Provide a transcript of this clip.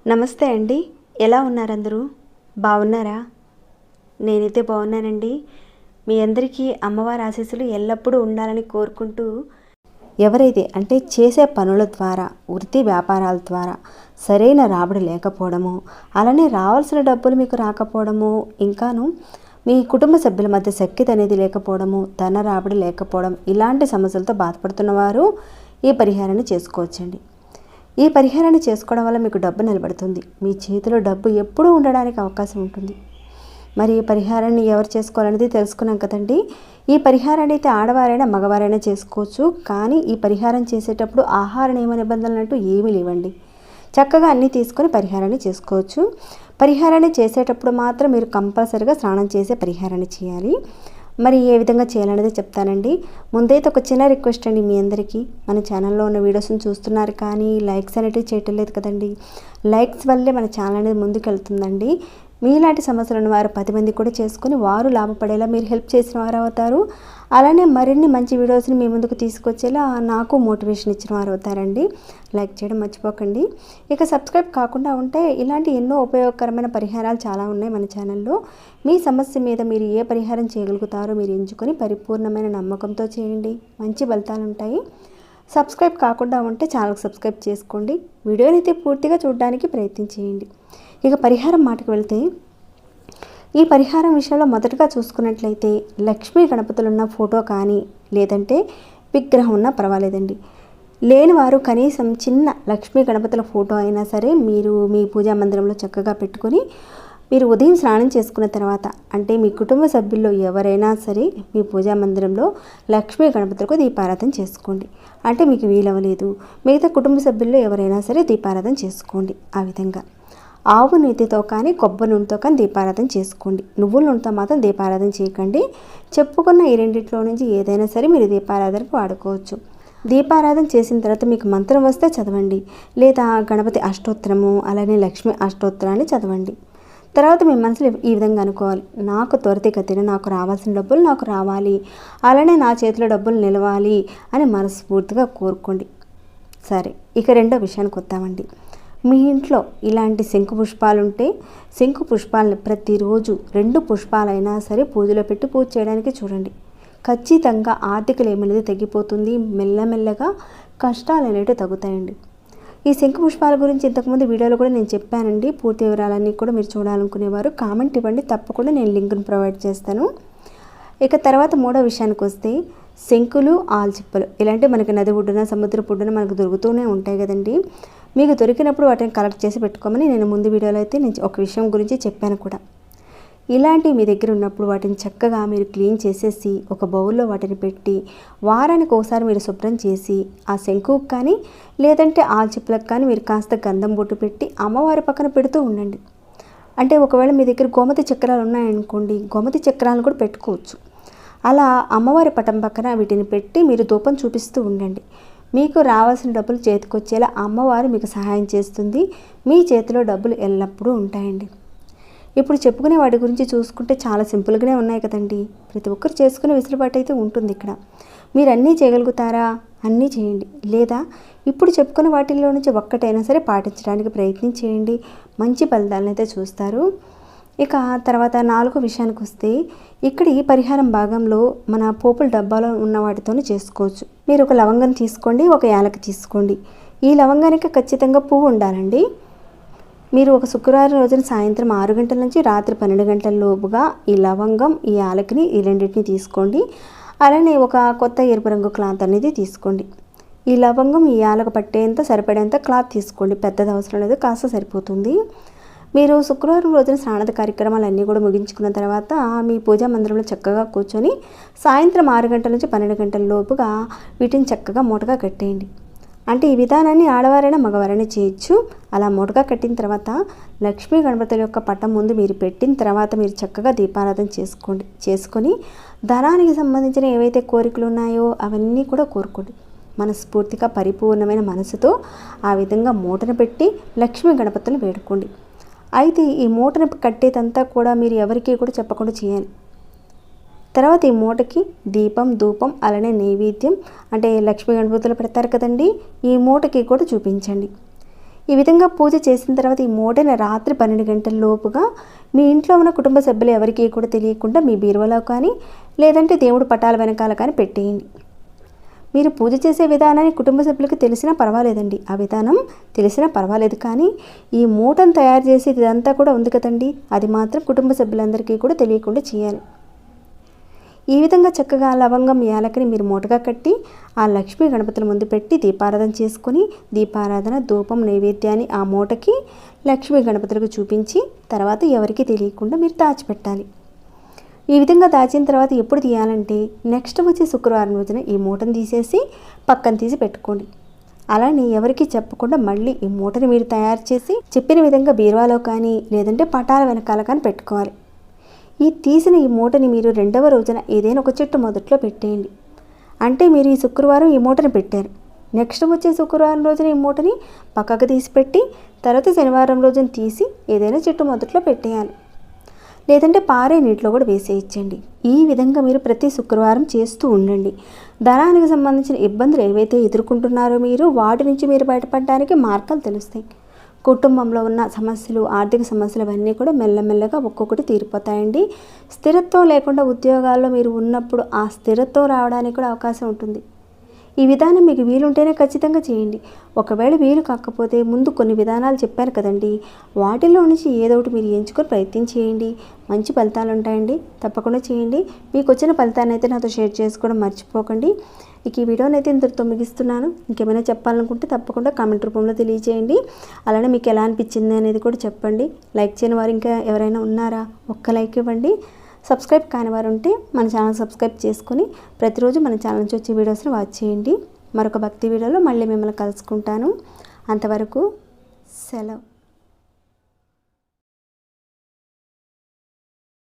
నమస్తే అండి, ఎలా ఉన్నారు అందరూ? బాగున్నారా? నేనైతే బాగున్నానండి. మీ అందరికీ అమ్మవారి ఆశీస్సులు ఎల్లప్పుడూ ఉండాలని కోరుకుంటూ, ఎవరైతే అంటే చేసే పనుల ద్వారా, వృత్తి వ్యాపారాల ద్వారా సరైన రాబడి లేకపోవడము, అలానే రావాల్సిన డబ్బులు మీకు రాకపోవడము, ఇంకాను మీ కుటుంబ సభ్యుల మధ్య సఖ్యత అనేది లేకపోవడము, ధన రాబడి లేకపోవడం, ఇలాంటి సమస్యలతో బాధపడుతున్న వారు ఈ పరిహారాన్ని చేసుకోవచ్చండి. ఈ పరిహారాన్ని చేసుకోవడం వల్ల మీకు డబ్బు నిలబడుతుంది. మీ చేతిలో డబ్బు ఎప్పుడూ ఉండడానికి అవకాశం ఉంటుంది. మరి ఈ పరిహారాన్ని ఎవరు చేసుకోవాలనేది తెలుసుకున్నాం కదండి. ఈ పరిహారాన్ని అయితే ఆడవారైనా మగవారైనా చేసుకోవచ్చు. కానీ ఈ పరిహారం చేసేటప్పుడు ఆహార నియమ నిబంధనలు అంటూ ఏమీ లేవండి. చక్కగా అన్నీ తీసుకొని పరిహారాన్ని చేసుకోవచ్చు. పరిహారాన్ని చేసేటప్పుడు మాత్రం మీరు కంపల్సరీగా స్నానం చేసే పరిహారాన్ని చేయాలి. మరి ఏ విధంగా చేయాలనేది చెప్తానండి. ముందైతే ఒక చిన్న రిక్వెస్ట్ అండి, మీ అందరికీ మన ఛానల్లో ఉన్న వీడియోస్ని చూస్తున్నారు కానీ లైక్స్ అనేటివి చేయటం లేదు కదండి. లైక్స్ వల్లే మన ఛానల్ అనేది ముందుకు వెళ్తుందండి. మీలాంటి సమస్యలను వారు 10 మంది కూడా చేసుకుని వారు లాభపడేలా మీరు హెల్ప్ చేసిన వారు అవుతారు. అలానే మరిన్ని మంచి వీడియోస్ని మీ ముందుకు తీసుకొచ్చేలా నాకు మోటివేషన్ ఇచ్చిన వారు అవుతారండి. లైక్ చేయడం మర్చిపోకండి. ఇక సబ్స్క్రైబ్ కాకుండా ఉంటే ఇలాంటి ఎన్నో ఉపయోగకరమైన పరిహారాలు చాలా ఉన్నాయి మన ఛానల్లో. మీ సమస్య మీద మీరు ఏ పరిహారం చేయగలుగుతారో మీరు ఎంచుకొని పరిపూర్ణమైన నమ్మకంతో చేయండి, మంచి ఫలితాలు ఉంటాయి. సబ్స్క్రైబ్ కాకుండా ఉంటే ఛానల్కి సబ్స్క్రైబ్ చేసుకోండి. వీడియోని అయితే పూర్తిగా చూడడానికి ప్రయత్నం చేయండి. ఇక పరిహారం మాటకు వెళ్తే, ఈ పరిహారం విషయంలో మొదటగా చూసుకున్నట్లయితే లక్ష్మీ గణపతులున్న ఫోటో కానీ లేదంటే విగ్రహం ఉన్నా పర్వాలేదండి. లేని వారు కనీసం చిన్న లక్ష్మీ గణపతుల ఫోటో అయినా సరే మీరు మీ పూజా మందిరంలో చక్కగా పెట్టుకొని మీరు ఉదయం స్నానం చేసుకున్న తర్వాత, అంటే మీ కుటుంబ సభ్యుల్లో ఎవరైనా సరే మీ పూజా మందిరంలో లక్ష్మీ గణపతులకు దీపారాధన చేసుకోండి. అంటే మీకు వీలవలేదు, మిగతా కుటుంబ సభ్యుల్లో ఎవరైనా సరే దీపారాధన చేసుకోండి. ఆ విధంగా ఆవు నెయ్యితో కానీ కొబ్బరి నూనెతో కానీ దీపారాధన చేసుకోండి. నువ్వుల నూనెతో మాత్రం దీపారాధన చేయకండి. చెప్పుకున్న ఈ రెండింటిలో నుంచి ఏదైనా సరే మీరు దీపారాధనకు వాడుకోవచ్చు. దీపారాధన చేసిన తర్వాత మీకు మంత్రం వస్తే చదవండి, లేదా గణపతి అష్టోత్తరము అలానే లక్ష్మీ అష్టోత్తరాన్ని చదవండి. తర్వాత మీ మనసులో ఈ విధంగా అనుకోవాలి, నాకు త్వరితగతిన నాకు రావాల్సిన డబ్బులు నాకు రావాలి, అలానే నా చేతిలో డబ్బులు నిలవాలి అని మనస్ఫూర్తిగా కోరుకోండి. సరే, ఇక రెండో విషయానికి వద్దామండి. మీ ఇంట్లో ఇలాంటి శంకు పుష్పాలు ఉంటే శంకు పుష్పాలను ప్రతిరోజు 2 పుష్పాలైనా సరే పూజలో పెట్టి పూజ చేయడానికి చూడండి. ఖచ్చితంగా ఆర్థిక లేమనేది తగ్గిపోతుంది. మెల్లమెల్లగా కష్టాలు అనేవి తగ్గుతాయండి. ఈ శంకు పుష్పాల గురించి ఇంతకుముందు వీడియోలో కూడా నేను చెప్పానండి. పూర్తి వివరాలన్నీ కూడా మీరు చూడాలనుకునేవారు కామెంట్ ఇవ్వండి, తప్పకుండా నేను లింక్ను ప్రొవైడ్ చేస్తాను. ఇక తర్వాత మూడో విషయానికి వస్తే, శంకులు ఆల్చిప్పలు ఇలాంటి మనకి నది ఒడ్డున సముద్ర ఒడ్డున మనకు దొరుకుతూనే ఉంటాయి కదండి. మీకు దొరికినప్పుడు వాటిని కలెక్ట్ చేసి పెట్టుకోమని నేను ముందు వీడియోలో అయితే నేను ఒక విషయం గురించి చెప్పాను కూడా. ఇలాంటివి మీ దగ్గర ఉన్నప్పుడు వాటిని చక్కగా మీరు క్లీన్ చేసేసి ఒక బౌల్లో వాటిని పెట్టి వారానికి ఒకసారి మీరు శుభ్రం చేసి ఆ శంకుకు కానీ లేదంటే ఆల్చిప్పలకు కానీ మీరు కాస్త గంధం బొట్టు పెట్టి అమ్మవారి పక్కన పెడుతూ ఉండండి. అంటే ఒకవేళ మీ దగ్గర గోమతి చక్రాలు ఉన్నాయనుకోండి, గోమతి చక్రాలను కూడా పెట్టుకోవచ్చు. అలా అమ్మవారి పటం పక్కన వీటిని పెట్టి మీరు ధూపం చూపిస్తూ ఉండండి. మీకు రావాల్సిన డబ్బులు చేతికొచ్చేలా అమ్మవారు మీకు సహాయం చేస్తుంది. మీ చేతిలో డబ్బులు ఎల్లప్పుడూ ఉంటాయండి. ఇప్పుడు చెప్పుకునే వాటి గురించి చూసుకుంటే చాలా సింపుల్గానే ఉన్నాయి కదండి. ప్రతి ఒక్కరు చేసుకునే వెసులుబాటు అయితే ఉంటుంది ఇక్కడ. మీరు అన్నీ చేయగలుగుతారా? అన్నీ చేయండి. లేదా ఇప్పుడు చెప్పుకునే వాటిల్లో నుంచి ఒక్కటైనా సరే పాటించడానికి ప్రయత్నం చేయండి. మంచి ఫలితాలను అయితే చూస్తారు. ఇక తర్వాత 4వ విషయానికి వస్తే, ఇక్కడ ఈ పరిహారం భాగంలో మన పోపుల డబ్బాలో ఉన్న వాటితోనే చేసుకోవచ్చు. మీరు ఒక లవంగం తీసుకోండి, ఒక యాలక తీసుకోండి. ఈ లవంగానికి ఖచ్చితంగా పువ్వు ఉండాలండి. మీరు ఒక శుక్రవారం రోజున సాయంత్రం 6 గంటల నుంచి రాత్రి 12 గంటల లోపుగా ఈ లవంగం ఈ యాలకిని ఈ రెండింటిని తీసుకోండి. అలానే ఒక కొత్త ఎరుపు రంగు క్లాత్ అనేది తీసుకోండి. ఈ లవంగం ఈ యాలక పట్టేంత సరిపడేంత క్లాత్ తీసుకోండి. పెద్దది అవసరం లేదు, కాస్త సరిపోతుంది. మీరు శుక్రవారం రోజున స్నానాద కార్యక్రమాలన్నీ కూడా ముగించుకున్న తర్వాత మీ పూజా మందిరంలో చక్కగా కూర్చొని సాయంత్రం 6 గంటల నుంచి 12 గంటల లోపుగా వీటిని చక్కగా మూటగా కట్టేయండి. అంటే ఈ విధానాన్ని ఆడవారైనా మగవారైనా చేయొచ్చు. అలా మూటగా కట్టిన తర్వాత లక్ష్మీ గణపతుల యొక్క పటం ముందు మీరు పెట్టిన తర్వాత మీరు చక్కగా దీపారాధన చేసుకొని ధనానికి సంబంధించిన ఏవైతే కోరికలు ఉన్నాయో అవన్నీ కూడా కోరుకోండి. మనస్ఫూర్తిగా పరిపూర్ణమైన మనసుతో ఆ విధంగా మూటను పెట్టి లక్ష్మీ గణపతులను వేడుకోండి. అయితే ఈ మూటను కట్టేదంతా కూడా మీరు ఎవరికీ కూడా చెప్పకుండా చేయాలి. తర్వాత ఈ మూటకి దీపం, ధూపం, అలానే నైవేద్యం అంటే లక్ష్మీ గణపతులు పెడతారు కదండి, ఈ మూటకి కూడా చూపించండి. ఈ విధంగా పూజ చేసిన తర్వాత ఈ మూటని రాత్రి 12 గంటల లోపుగా మీ ఇంట్లో ఉన్న కుటుంబ సభ్యులు ఎవరికీ కూడా తెలియకుండా మీ బీరువాలో కానీ లేదంటే దేవుడు పటాల వెనకాల కానీ పెట్టేయండి. మీరు పూజ చేసే విధానాన్ని కుటుంబ సభ్యులకు తెలిసినా పర్వాలేదండి, ఆ విధానం తెలిసినా పర్వాలేదు, కానీ ఈ మూటను తయారు చేసి ఇదంతా కూడా ఉంది కదండి, అది మాత్రం కుటుంబ సభ్యులందరికీ కూడా తెలియకుండా చేయాలి. ఈ విధంగా చక్కగా లవంగం, యాలకుని మీరు మూటగా కట్టి ఆ లక్ష్మీ గణపతుల ముందు పెట్టి దీపారాధన చేసుకొని, దీపారాధన, ధూపం, నైవేద్యాన్ని ఆ మూటకి లక్ష్మీ గణపతులకు చూపించి తర్వాత ఎవరికి తెలియకుండా మీరు దాచిపెట్టాలి. ఈ విధంగా దాచిన తర్వాత ఎప్పుడు తీయాలంటే నెక్స్ట్ వచ్చే శుక్రవారం రోజున ఈ మూటను తీసేసి పక్కన తీసి పెట్టుకోండి. అలానే ఎవరికి చెప్పకుండా మళ్ళీ ఈ మూటని మీరు తయారు చేసి చెప్పిన విధంగా బీరువాలో కానీ లేదంటే పటాల వెనకాల కానీ పెట్టుకోవాలి. ఈ తీసిన ఈ మూటని మీరు రెండవ రోజున ఏదైనా ఒక చెట్టు మొదట్లో పెట్టేయండి. అంటే మీరు ఈ శుక్రవారం ఈ మూటని పెట్టారు, నెక్స్ట్ వచ్చే శుక్రవారం రోజున ఈ మూటని పక్కకు తీసి పెట్టి తర్వాత శనివారం రోజున తీసి ఏదైనా చెట్టు మొదట్లో పెట్టేయాలి, లేదంటే పారే నీటిలో కూడా వేసేయించండి. ఈ విధంగా మీరు ప్రతి శుక్రవారం చేస్తూ ఉండండి. ధనానికి సంబంధించిన ఇబ్బందులు ఏవైతే ఎదుర్కొంటున్నారో మీరు వాటి నుంచి మీరు బయటపడడానికి మార్గాలు తెలుస్తాయి. కుటుంబంలో ఉన్న సమస్యలు, ఆర్థిక సమస్యలు అవన్నీ కూడా మెల్లమెల్లగా ఒక్కొక్కటి తీరిపోతాయండి. స్థిరత్వం లేకుండా ఉద్యోగాల్లో మీరు ఉన్నప్పుడు ఆ స్థిరత్వం రావడానికి కూడా అవకాశం ఉంటుంది. ఈ విధానం మీకు వీలుంటేనే ఖచ్చితంగా చేయండి. ఒకవేళ వీలు కాకపోతే ముందు కొన్ని విధానాలు చెప్పారు కదండి, వాటిలో నుంచి ఏదో ఒకటి మీరు ఎంచుకొని ప్రయత్నం చేయండి, మంచి ఫలితాలు ఉంటాయండి. తప్పకుండా చేయండి. మీకు వచ్చిన ఫలితాన్ని అయితే నాతో షేర్ చేసుకోవడం మర్చిపోకండి. ఇక ఈ వీడియోని అయితే ఇంతటితో ముగిస్తున్నాను. ఇంకేమైనా చెప్పాలనుకుంటే తప్పకుండా కామెంట్ రూపంలో తెలియజేయండి. అలానే మీకు ఎలా అనిపించింది అనేది కూడా చెప్పండి. లైక్ చేయని వారు ఇంకా ఎవరైనా ఉన్నారా? ఒక్క లైక్ ఇవ్వండి. సబ్స్క్రైబ్ కాని వారు ఉంటే మన ఛానల్ సబ్స్క్రైబ్ చేసుకొని ప్రతిరోజు మన ఛానల్ నుంచి వచ్చే వీడియోస్ని వాచ్ చేయండి. మరొక భక్తి వీడియోలో మళ్ళీ మిమ్మల్ని కలుసుకుంటాను. అంతవరకు సెలవు.